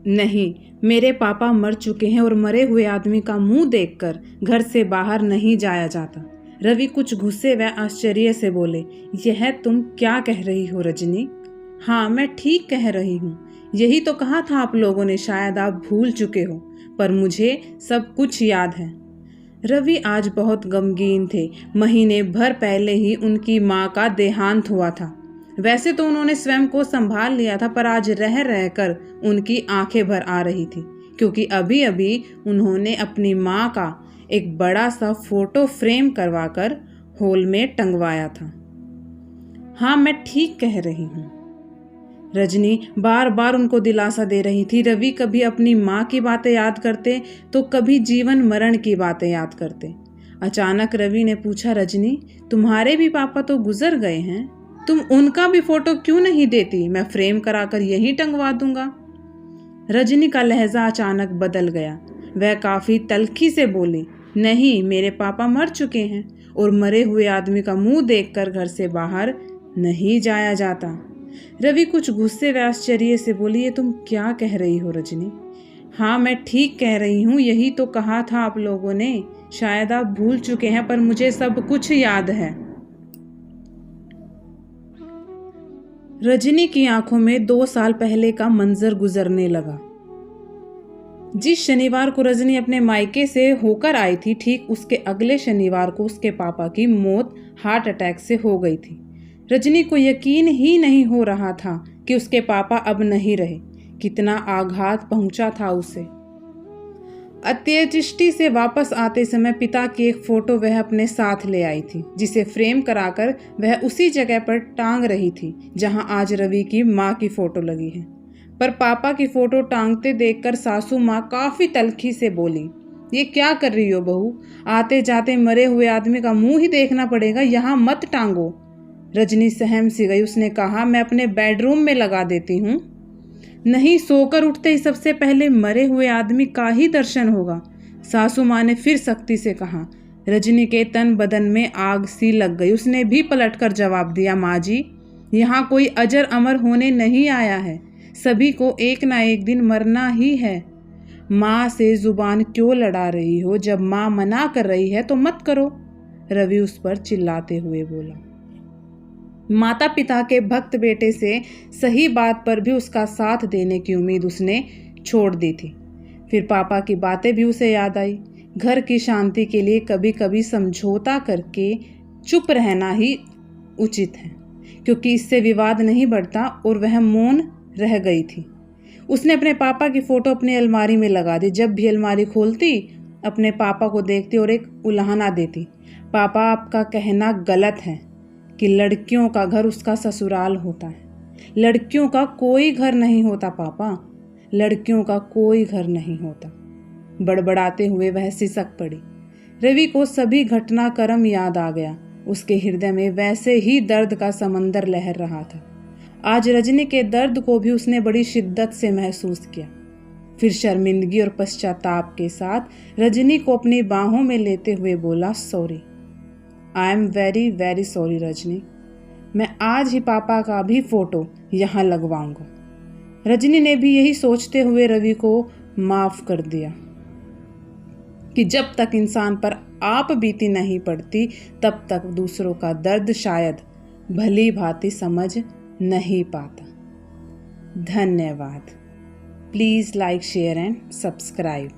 नहीं, मेरे पापा मर चुके हैं और मरे हुए आदमी का मुंह देखकर घर से बाहर नहीं जाया जाता। रवि कुछ गुस्से व आश्चर्य से बोले, यह तुम क्या कह रही हो रजनी? हाँ, मैं ठीक कह रही हूँ। यही तो कहा था आप लोगों ने, शायद आप भूल चुके हो, पर मुझे सब कुछ याद है। रवि आज बहुत गमगीन थे। महीने भर पहले ही उनकी माँ का देहांत हुआ था। वैसे तो उन्होंने स्वयं को संभाल लिया था, पर आज रह रहकर उनकी आंखें भर आ रही थी, क्योंकि अभी अभी उन्होंने अपनी माँ का एक बड़ा सा फोटो फ्रेम करवाकर हॉल में टंगवाया था। हाँ, मैं ठीक कह रही हूँ। रजनी बार बार उनको दिलासा दे रही थी। रवि कभी अपनी माँ की बातें याद करते तो कभी जीवन मरण की बातें याद करते। अचानक रवि ने पूछा, रजनी, तुम्हारे भी पापा तो गुजर गए हैं, तुम उनका भी फोटो क्यों नहीं देती? मैं फ्रेम कराकर यहीं टंगवा दूंगा। रजनी का लहजा अचानक बदल गया। वह काफी तल्खी से बोली, नहीं, मेरे पापा मर चुके हैं और मरे हुए आदमी का मुंह देखकर घर से बाहर नहीं जाया जाता। रवि कुछ गुस्से व आश्चर्य से बोली, ये तुम क्या कह रही हो रजनी? हाँ, मैं ठीक कह रही हूँ। यही तो कहा था आप लोगों ने, शायद आप भूल चुके हैं, पर मुझे सब कुछ याद है। रजनी की आंखों में 2 साल पहले का मंजर गुजरने लगा। जिस शनिवार को रजनी अपने मायके से होकर आई थी, ठीक उसके अगले शनिवार को उसके पापा की मौत हार्ट अटैक से हो गई थी। रजनी को यकीन ही नहीं हो रहा था कि उसके पापा अब नहीं रहे। कितना आघात पहुंचा था उसे। अंत्येष्टि से वापस आते समय पिता की एक फोटो वह अपने साथ ले आई थी, जिसे फ्रेम कराकर वह उसी जगह पर टांग रही थी जहां आज रवि की मां की फोटो लगी है। पर पापा की फोटो टांगते देखकर सासू माँ काफी तल्खी से बोली, ये क्या कर रही हो बहू? आते जाते मरे हुए आदमी का मुंह ही देखना पड़ेगा, यहाँ मत टांगो। रजनी सहम सी गई। उसने कहा, मैं अपने बेडरूम में लगा देती हूँ। नहीं, सोकर उठते ही सबसे पहले मरे हुए आदमी का ही दर्शन होगा। सासू माँ ने फिर सख्ती से कहा। रजनी के तन बदन में आग सी लग गई। उसने भी पलटकर जवाब दिया, माँ जी, यहाँ कोई अजर अमर होने नहीं आया है, सभी को एक ना एक दिन मरना ही है। माँ से जुबान क्यों लड़ा रही हो? जब माँ मना कर रही है तो मत करो। रवि उस पर चिल्लाते हुए बोला। माता पिता के भक्त बेटे से सही बात पर भी उसका साथ देने की उम्मीद उसने छोड़ दी थी। फिर पापा की बातें भी उसे याद आई। घर की शांति के लिए कभी कभी समझौता करके चुप रहना ही उचित है, क्योंकि इससे विवाद नहीं बढ़ता, और वह मौन रह गई थी। उसने अपने पापा की फोटो अपनी अलमारी में लगा दी। जब भी अलमारी खोलती अपने पापा को देखती और एक उलाहना देती, पापा, आपका कहना गलत है कि लड़कियों का घर उसका ससुराल होता है। लड़कियों का कोई घर नहीं होता पापा, लड़कियों का कोई घर नहीं होता। बड़बड़ाते हुए वह सिसक पड़ी। रवि को सभी घटनाक्रम याद आ गया। उसके हृदय में वैसे ही दर्द का समंदर लहर रहा था। आज रजनी के दर्द को भी उसने बड़ी शिद्दत से महसूस किया। फिर शर्मिंदगी और पश्चाताप के साथ रजनी को अपनी बाहों में लेते हुए बोला, sorry, I am very very sorry Rajni. मैं आज ही पापा का भी फोटो यहाँ लगवाऊंगा। रजनी ने भी यही सोचते हुए रवि को माफ कर दिया कि जब तक इंसान पर आप बीती नहीं पड़ती, तब तक दूसरों का दर्द शायद भली भांति समझ नहीं पाता। धन्यवाद। Please like, share and subscribe.